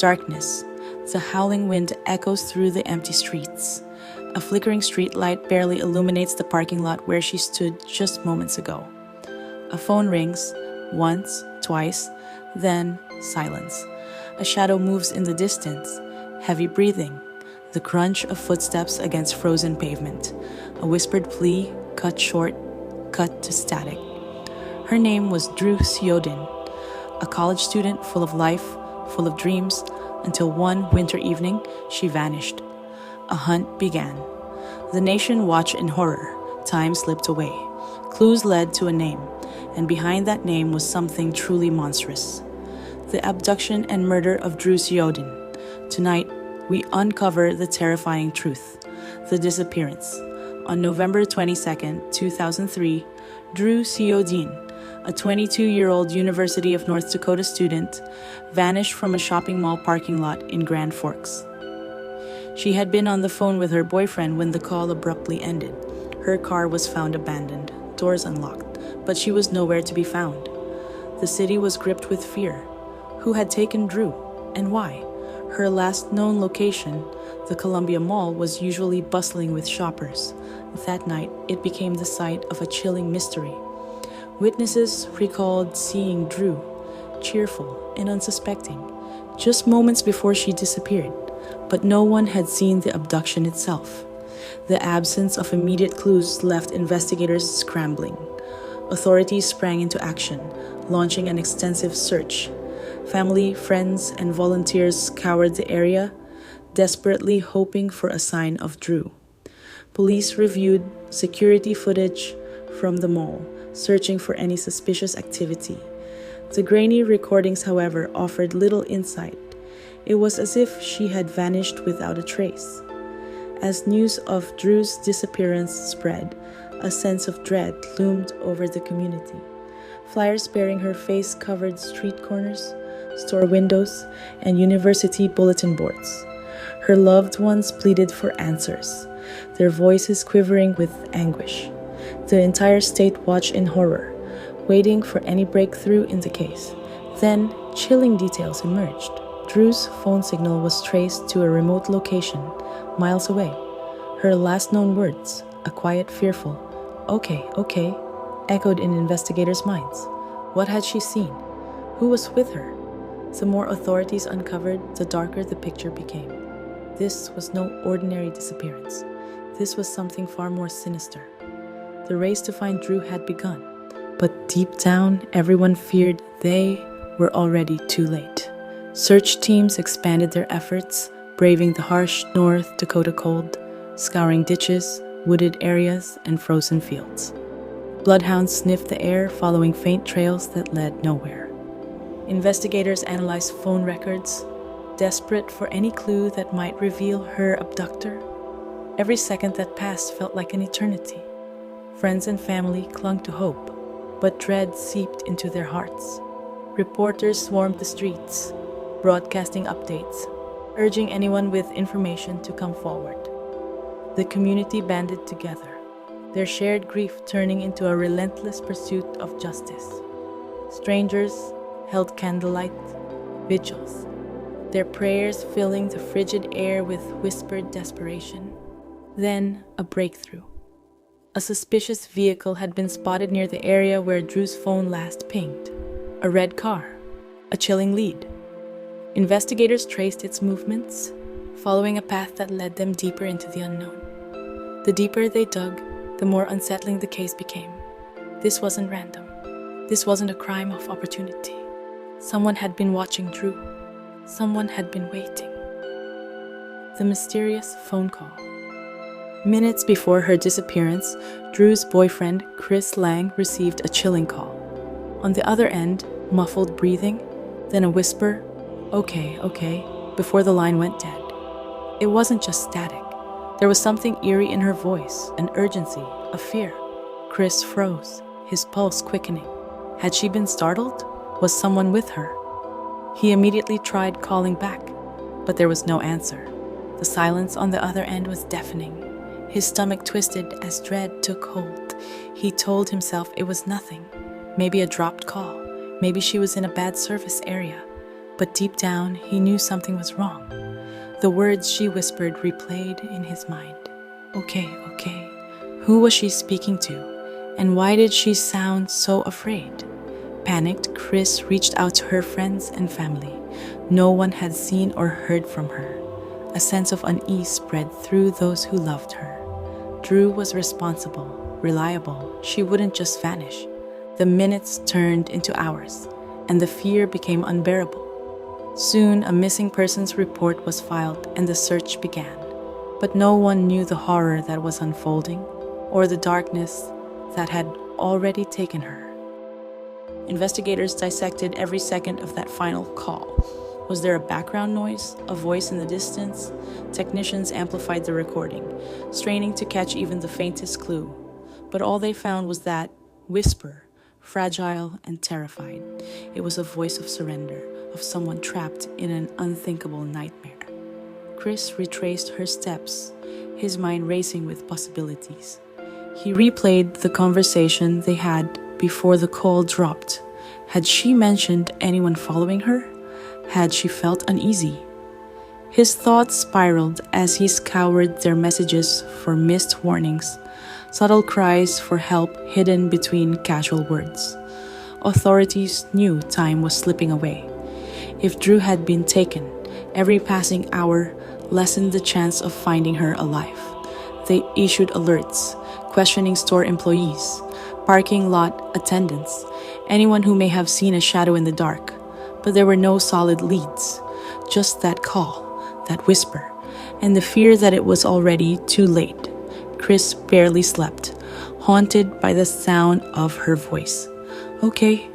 Darkness. The howling wind echoes through the empty streets. A flickering street light barely illuminates the parking lot where she stood just moments ago. A phone rings, once, twice, then silence. A shadow moves in the distance, heavy breathing, the crunch of footsteps against frozen pavement. A whispered plea, cut short, cut to static. Her name was Dru Sjodin, a college student full of life, full of dreams, until one winter evening she vanished. A hunt began. The nation watched in horror. Time slipped away. Clues led to a name, and behind that name was something truly monstrous. The abduction and murder of Dru Sjodin. Tonight, we uncover the terrifying truth, the disappearance. On November 22nd, 2003, Dru Sjodin, a 22-year-old University of North Dakota student, vanished from a shopping mall parking lot in Grand Forks. She had been on the phone with her boyfriend when the call abruptly ended. Her car was found abandoned, doors unlocked, but she was nowhere to be found. The city was gripped with fear. Who had taken Dru, and why? Her last known location, the Columbia Mall, was usually bustling with shoppers. That night, it became the site of a chilling mystery. Witnesses recalled seeing Dru, cheerful and unsuspecting, just moments before she disappeared, but no one had seen the abduction itself. The absence of immediate clues left investigators scrambling. Authorities sprang into action, launching an extensive search. Family, friends, and volunteers scoured the area, desperately hoping for a sign of Dru. Police reviewed security footage from the mall, searching for any suspicious activity. The grainy recordings, however, offered little insight. It was as if she had vanished without a trace. As news of Dru's disappearance spread, a sense of dread loomed over the community. Flyers bearing her face covered street corners, store windows, and university bulletin boards. Her loved ones pleaded for answers, their voices quivering with anguish. The entire state watched in horror, waiting for any breakthrough in the case. Then, chilling details emerged. Dru's phone signal was traced to a remote location, miles away. Her last known words, a quiet, fearful, "Okay, okay," echoed in investigators' minds. What had she seen? Who was with her? The more authorities uncovered, the darker the picture became. This was no ordinary disappearance. This was something far more sinister. The race to find Dru had begun, but deep down, everyone feared they were already too late. Search teams expanded their efforts, braving the harsh North Dakota cold, scouring ditches, wooded areas, and frozen fields. Bloodhounds sniffed the air, following faint trails that led nowhere. Investigators analyzed phone records, desperate for any clue that might reveal her abductor. Every second that passed felt like an eternity. Friends and family clung to hope, but dread seeped into their hearts. Reporters swarmed the streets, broadcasting updates, urging anyone with information to come forward. The community banded together, their shared grief turning into a relentless pursuit of justice. Strangers held candlelight vigils, their prayers filling the frigid air with whispered desperation. Then, a breakthrough. A suspicious vehicle had been spotted near the area where Dru's phone last pinged. A red car, a chilling lead. Investigators traced its movements, following a path that led them deeper into the unknown. The deeper they dug, the more unsettling the case became. This wasn't random. This wasn't a crime of opportunity. Someone had been watching Dru. Someone had been waiting. The mysterious phone call. Minutes before her disappearance, Dru's boyfriend, Chris Lang, received a chilling call. On the other end, muffled breathing, then a whisper, "Okay, okay," before the line went dead. It wasn't just static. There was something eerie in her voice, an urgency, a fear. Chris froze, his pulse quickening. Had she been startled? Was someone with her? He immediately tried calling back, but there was no answer. The silence on the other end was deafening. His stomach twisted as dread took hold. He told himself it was nothing. Maybe a dropped call. Maybe she was in a bad service area. but deep down he knew something was wrong. The words she whispered replayed in his mind. Okay. Who was she speaking to? And why did she sound so afraid? Panicked, Chris reached out to her friends and family. No one had seen or heard from her. A sense of unease spread through those who loved her. Dru was responsible, reliable. She wouldn't just vanish. The minutes turned into hours, and the fear became unbearable. Soon, a missing persons report was filed and the search began. But no one knew the horror that was unfolding, or the darkness that had already taken her. Investigators dissected every second of that final call. Was there a background noise, a voice in the distance? Technicians amplified the recording, straining to catch even the faintest clue. But all they found was that whisper, fragile and terrified. It was a voice of surrender, of someone trapped in an unthinkable nightmare. Chris retraced her steps, his mind racing with possibilities. He replayed the conversation they had before the call dropped. Had she mentioned anyone following her? Had she felt uneasy? His thoughts spiraled as he scoured their messages for missed warnings, subtle cries for help hidden between casual words. Authorities knew time was slipping away. If Dru had been taken, every passing hour lessened the chance of finding her alive. They issued alerts, questioning store employees, parking lot attendants, anyone who may have seen a shadow in the dark. But there were no solid leads, just that call, that whisper, and the fear that it was already too late. Chris barely slept, haunted by the sound of her voice. Okay.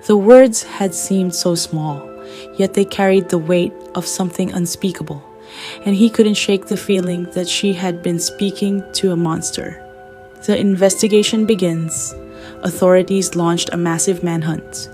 The words had seemed so small, yet they carried the weight of something unspeakable, and he couldn't shake the feeling that she had been speaking to a monster. The investigation begins. Authorities launched a massive manhunt.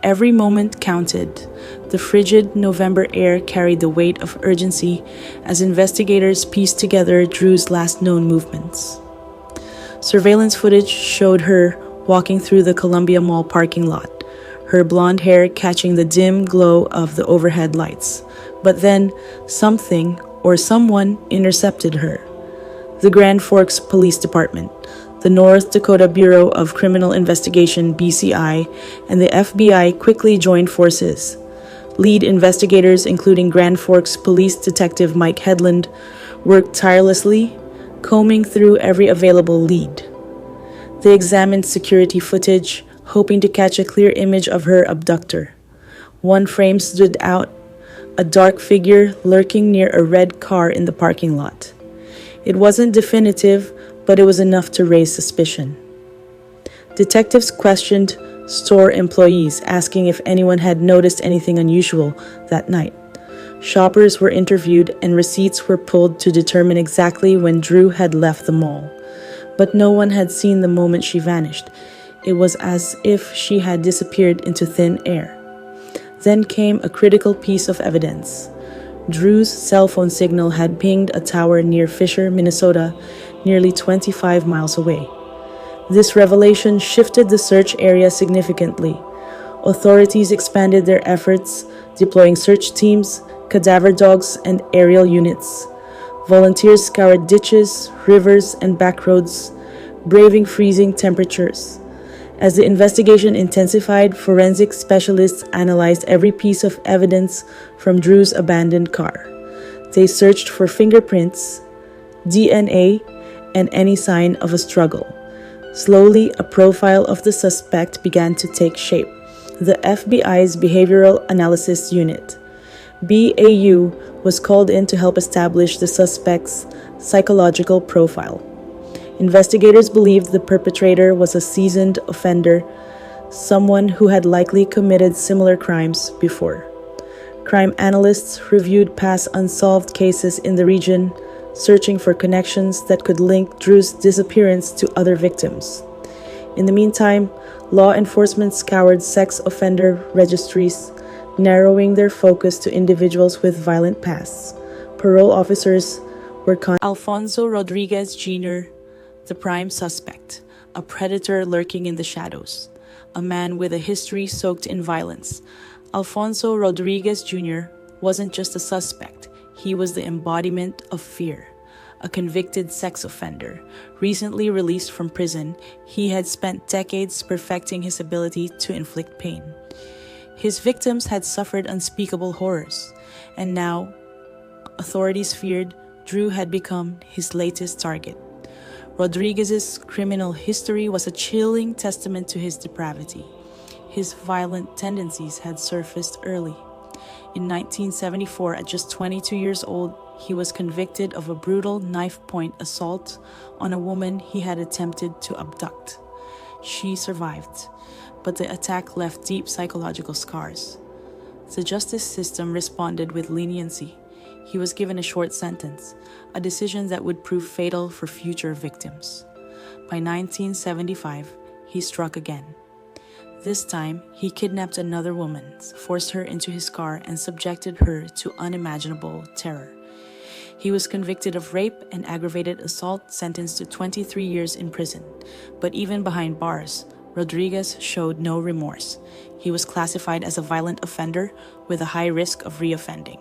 Every moment counted. The frigid November air carried the weight of urgency as investigators pieced together Dru's last known movements. Surveillance footage showed her walking through the Columbia Mall parking lot, her blonde hair catching the dim glow of the overhead lights. But then, something or someone intercepted her. The Grand Forks Police Department, the North Dakota Bureau of Criminal Investigation (BCI), and the FBI quickly joined forces. Lead investigators, including Grand Forks Police Detective Mike Headland, worked tirelessly, combing through every available lead. They examined security footage, hoping to catch a clear image of her abductor. One frame stood out, a dark figure lurking near a red car in the parking lot. It wasn't definitive, but it was enough to raise suspicion. Detectives questioned store employees, asking if anyone had noticed anything unusual that night. Shoppers were interviewed and receipts were pulled to determine exactly when Dru had left the mall. But no one had seen the moment she vanished. It was as if she had disappeared into thin air. Then came a critical piece of evidence. Dru's cell phone signal had pinged a tower near Fisher, Minnesota, nearly 25 miles away. This revelation shifted the search area significantly. Authorities expanded their efforts, deploying search teams, cadaver dogs, and aerial units. Volunteers scoured ditches, rivers, and back roads, braving freezing temperatures. As the investigation intensified, forensic specialists analyzed every piece of evidence from Dru's abandoned car. They searched for fingerprints, DNA, and any sign of a struggle. Slowly, a profile of the suspect began to take shape. The FBI's Behavioral Analysis Unit, BAU, was called in to help establish the suspect's psychological profile. Investigators believed the perpetrator was a seasoned offender, someone who had likely committed similar crimes before. Crime analysts reviewed past unsolved cases in the region, searching for connections that could link Dru's disappearance to other victims. In the meantime, law enforcement scoured sex offender registries, narrowing their focus to individuals with violent pasts. Parole officers were Alfonso Rodriguez Jr., the prime suspect, a predator lurking in the shadows, a man with a history soaked in violence, Alfonso Rodriguez Jr. wasn't just a suspect, he was the embodiment of fear. A convicted sex offender, recently released from prison, he had spent decades perfecting his ability to inflict pain. His victims had suffered unspeakable horrors, and now, authorities feared Dru had become his latest target. Rodriguez's criminal history was a chilling testament to his depravity. His violent tendencies had surfaced early. In 1974, at just 22 years old, he was convicted of a brutal knife-point assault on a woman he had attempted to abduct. She survived, but the attack left deep psychological scars. The justice system responded with leniency. He was given a short sentence, a decision that would prove fatal for future victims. By 1975, he struck again. This time, he kidnapped another woman, forced her into his car, and subjected her to unimaginable terror. He was convicted of rape and aggravated assault, sentenced to 23 years in prison. But even behind bars, Rodriguez showed no remorse. He was classified as a violent offender with a high risk of reoffending.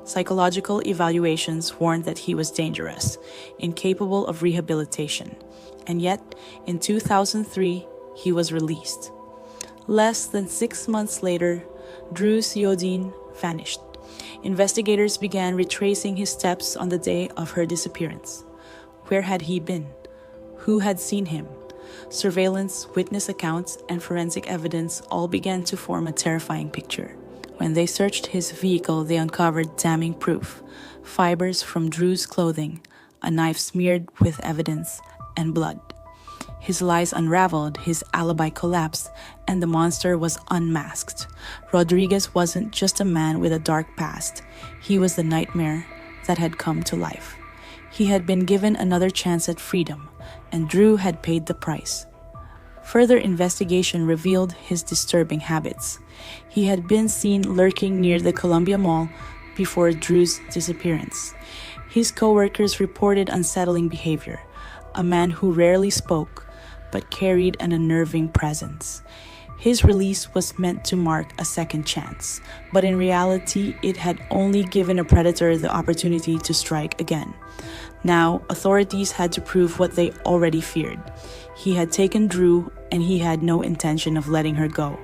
Psychological evaluations warned that he was dangerous, incapable of rehabilitation. And yet, in 2003, he was released. Less than 6 months later, Dru Sjodin vanished. Investigators began retracing his steps on the day of her disappearance. Where had he been? Who had seen him? Surveillance, witness accounts, and forensic evidence all began to form a terrifying picture. When they searched his vehicle, they uncovered damning proof: fibers from Dru's clothing, a knife smeared with evidence, and blood. His lies unraveled, his alibi collapsed, and the monster was unmasked. Rodriguez wasn't just a man with a dark past. He was the nightmare that had come to life. He had been given another chance at freedom, and Dru had paid the price. Further investigation revealed his disturbing habits. He had been seen lurking near the Columbia Mall before Dru's disappearance. His co-workers reported unsettling behavior: a man who rarely spoke but carried an unnerving presence. His release was meant to mark a second chance, but in reality, it had only given a predator the opportunity to strike again. Now, authorities had to prove what they already feared. He had taken Dru, and he had no intention of letting her go.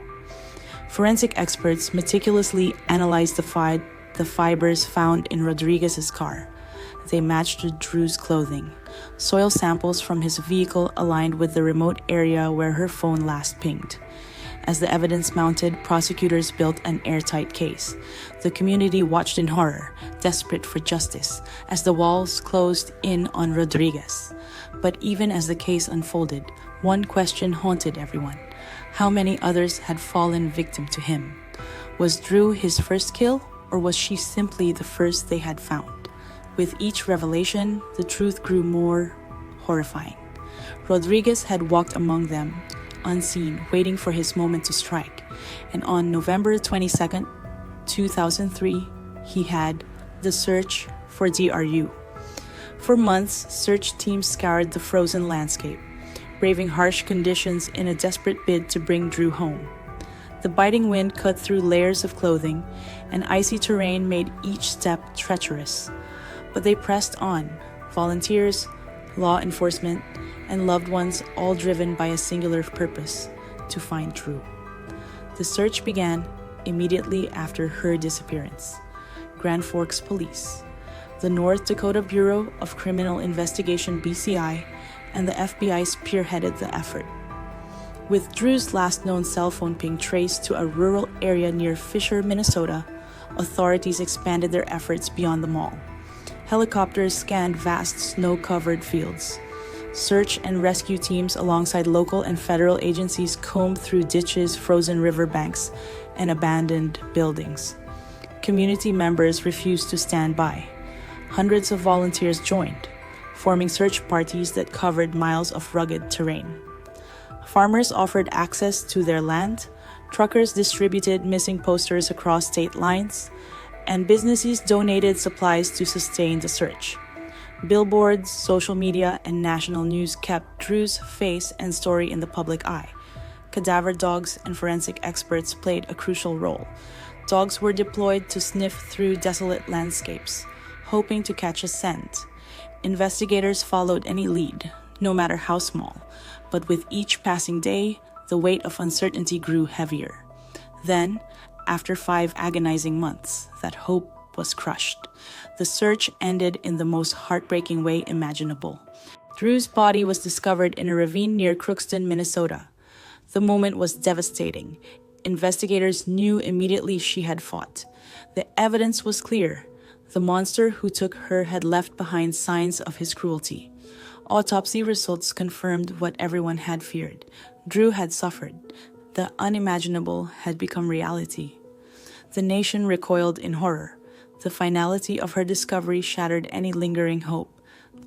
Forensic experts meticulously analyzed the fibers found in Rodriguez's car. They matched Dru's clothing. Soil samples from his vehicle aligned with the remote area where her phone last pinged. As the evidence mounted, prosecutors built an airtight case. The community watched in horror, desperate for justice, as the walls closed in on Rodriguez. But even as the case unfolded, one question haunted everyone: how many others had fallen victim to him? Was Dru his first kill, or was she simply the first they had found? With each revelation, the truth grew more horrifying. Rodriguez had walked among them, unseen, waiting for his moment to strike. And on November 22nd, 2003, he had the search for Dru. For months, search teams scoured the frozen landscape, braving harsh conditions in a desperate bid to bring Dru home. The biting wind cut through layers of clothing, and icy terrain made each step treacherous. But they pressed on, volunteers, law enforcement, and loved ones, all driven by a singular purpose: to find Dru. The search began immediately after her disappearance. Grand Forks Police, the North Dakota Bureau of Criminal Investigation (BCI), and the FBI spearheaded the effort. With Dru's last known cell phone ping traced to a rural area near Fisher, Minnesota, authorities expanded their efforts beyond the mall. Helicopters scanned vast snow-covered fields. Search and rescue teams alongside local and federal agencies combed through ditches, frozen riverbanks, and abandoned buildings. Community members refused to stand by. Hundreds of volunteers joined, forming search parties that covered miles of rugged terrain. Farmers offered access to their land, truckers distributed missing posters across state lines, and businesses donated supplies to sustain the search. Billboards, social media, and national news kept Dru's face and story in the public eye. Cadaver dogs and forensic experts played a crucial role. Dogs were deployed to sniff through desolate landscapes, hoping to catch a scent. Investigators followed any lead, no matter how small, but with each passing day, the weight of uncertainty grew heavier. Then, after 5 agonizing months, that hope was crushed. The search ended in the most heartbreaking way imaginable. Dru's body was discovered in a ravine near Crookston, Minnesota. The moment was devastating. Investigators knew immediately she had fought. The evidence was clear. The monster who took her had left behind signs of his cruelty. Autopsy results confirmed what everyone had feared. Dru had suffered. The unimaginable had become reality. The nation recoiled in horror. The finality of her discovery shattered any lingering hope,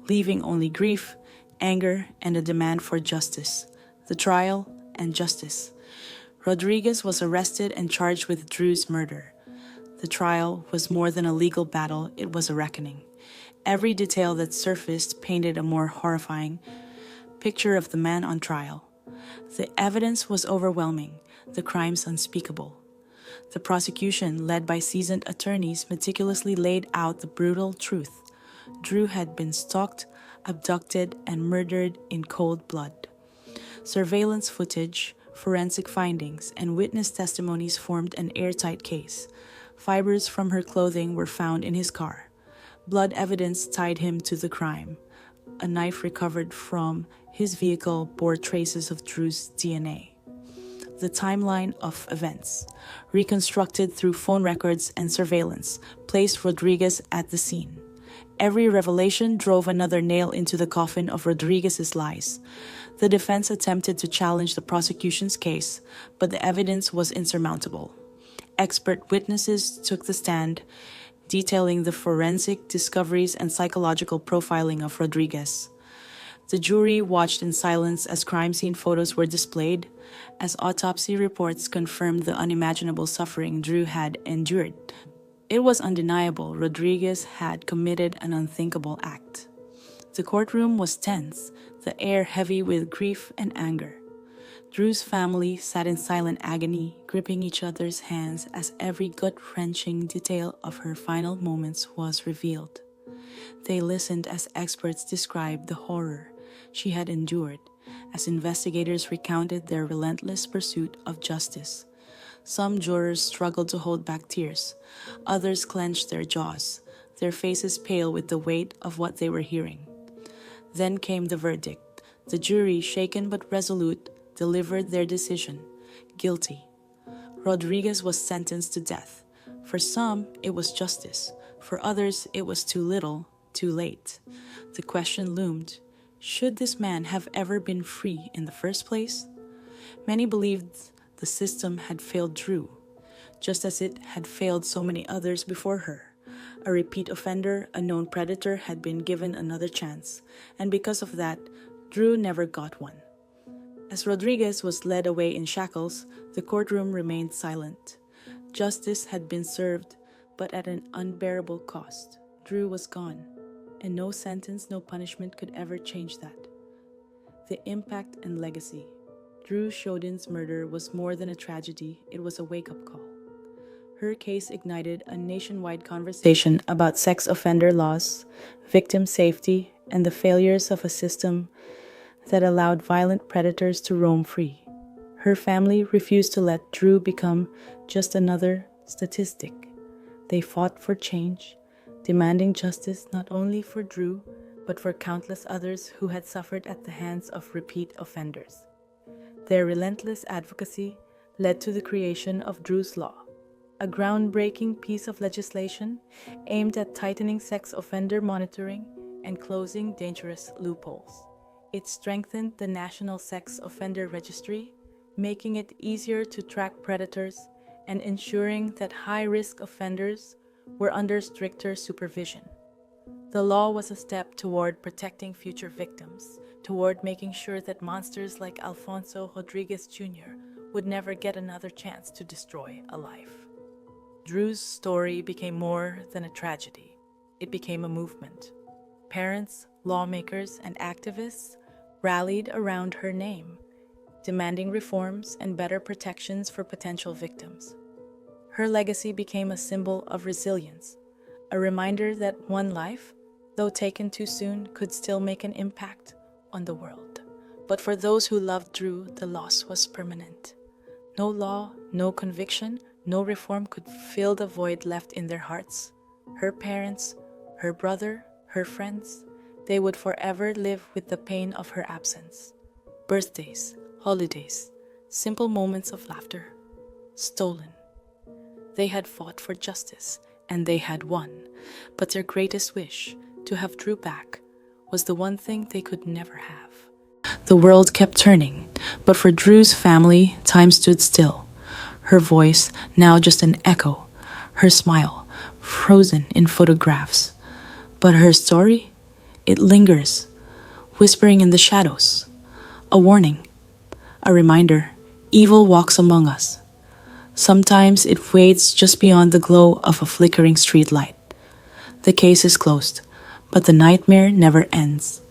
leaving only grief, anger, and a demand for justice. The trial and justice. Rodriguez was arrested and charged with Dru's murder. The trial was more than a legal battle, it was a reckoning. Every detail that surfaced painted a more horrifying picture of the man on trial. The evidence was overwhelming, the crimes unspeakable. The prosecution, led by seasoned attorneys, meticulously laid out the brutal truth. Dru had been stalked, abducted, and murdered in cold blood. Surveillance footage, forensic findings, and witness testimonies formed an airtight case. Fibers from her clothing were found in his car. Blood evidence tied him to the crime. A knife recovered from his vehicle bore traces of Dru's DNA. The timeline of events, reconstructed through phone records and surveillance, placed Rodriguez at the scene. Every revelation drove another nail into the coffin of Rodriguez's lies. The defense attempted to challenge the prosecution's case, but the evidence was insurmountable. Expert witnesses took the stand, detailing the forensic discoveries and psychological profiling of Rodriguez. The jury watched in silence as crime scene photos were displayed, as autopsy reports confirmed the unimaginable suffering Dru had endured. It was undeniable Rodriguez had committed an unthinkable act. The courtroom was tense, the air heavy with grief and anger. Dru's family sat in silent agony, gripping each other's hands as every gut-wrenching detail of her final moments was revealed. They listened as experts described the horror she had endured, as investigators recounted their relentless pursuit of justice. Some jurors struggled to hold back tears. Others clenched their jaws, their faces pale with the weight of what they were hearing. Then came the verdict. The jury, shaken but resolute, delivered their decision: guilty. Rodriguez was sentenced to death. For some, it was justice. For others, it was too little, too late. The question loomed: should this man have ever been free in the first place? Many believed the system had failed Dru, just as it had failed so many others before her. A repeat offender, a known predator, had been given another chance, and because of that, Dru never got one. As Rodriguez was led away in shackles, the courtroom remained silent. Justice had been served, but at an unbearable cost. Dru was gone, and no sentence, no punishment could ever change that. The impact and legacy. Dru Sjodin's murder was more than a tragedy, it was a wake-up call. Her case ignited a nationwide conversation about sex offender laws, victim safety, and the failures of a system that allowed violent predators to roam free. Her family refused to let Dru become just another statistic. They fought for change, demanding justice not only for Dru, but for countless others who had suffered at the hands of repeat offenders. Their relentless advocacy led to the creation of Dru's Law, a groundbreaking piece of legislation aimed at tightening sex offender monitoring and closing dangerous loopholes. It strengthened the National Sex Offender Registry, making it easier to track predators and ensuring that high-risk offenders were under stricter supervision. The law was a step toward protecting future victims, toward making sure that monsters like Alfonso Rodriguez Jr. would never get another chance to destroy a life. Dru's story became more than a tragedy. It became a movement. Parents, lawmakers, and activists rallied around her name, demanding reforms and better protections for potential victims. Her legacy became a symbol of resilience, a reminder that one life, though taken too soon, could still make an impact on the world. But for those who loved Dru, the loss was permanent. No law, no conviction, no reform could fill the void left in their hearts. Her parents, her brother, her friends, they would forever live with the pain of her absence. Birthdays, holidays, simple moments of laughter, stolen. They had fought for justice, and they had won, but their greatest wish, to have Dru back, was the one thing they could never have. The world kept turning, but for Dru's family, time stood still. Her voice, now just an echo, her smile, frozen in photographs. But her story, it lingers, whispering in the shadows. A warning, a reminder, evil walks among us. Sometimes it waits just beyond the glow of a flickering streetlight. The case is closed, but the nightmare never ends.